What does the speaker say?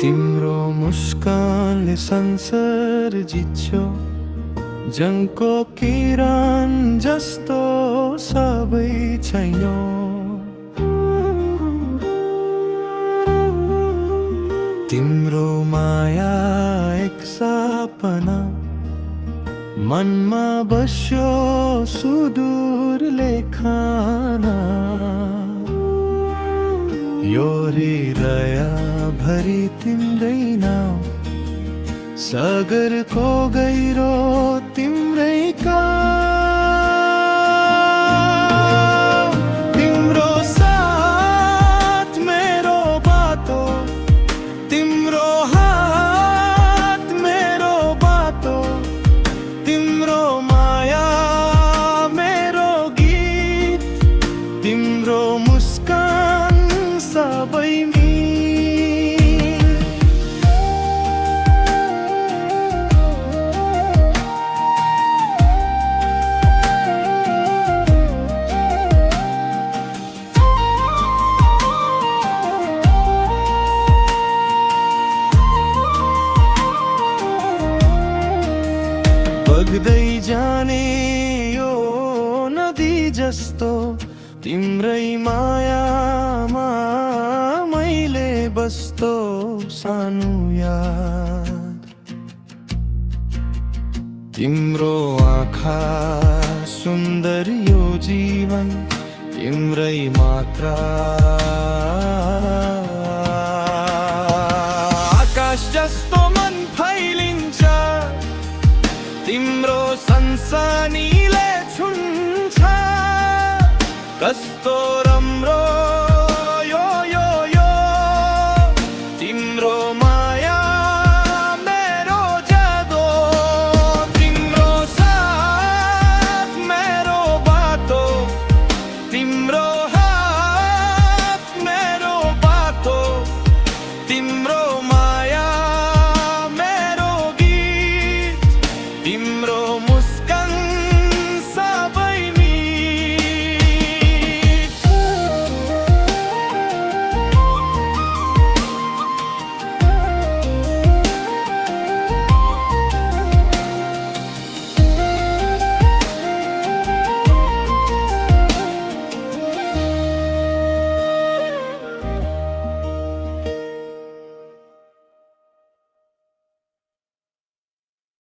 तिम्रो मुस्कानले संसार जित्यो, जङको किरण जस्तो सबै छैन। तिम्रो माया एक सपना मनमा बस्यो सुदूर लेखाना। यो हृदय भरि तिम्रै नाम, सागरको गहिरो तिम्रै काम। तिम्रो साथ मेरो बाटो, तिम्रो हात मेरो बाटो, तिम्रो माया मेरो गीत, तिम्रो मुस्कान सबै मी। बग्दै जाने यो नदी जस्तो तिम्रै मायामा मैले बस्तो सानो याद। तिम्रो आँखा सुन्दर यो जीवन तिम्रै मात्र। आकाश जस्तो मन फैलिन्छ तिम्रो सनसनीले छुन्छ, कस्तो राम्रो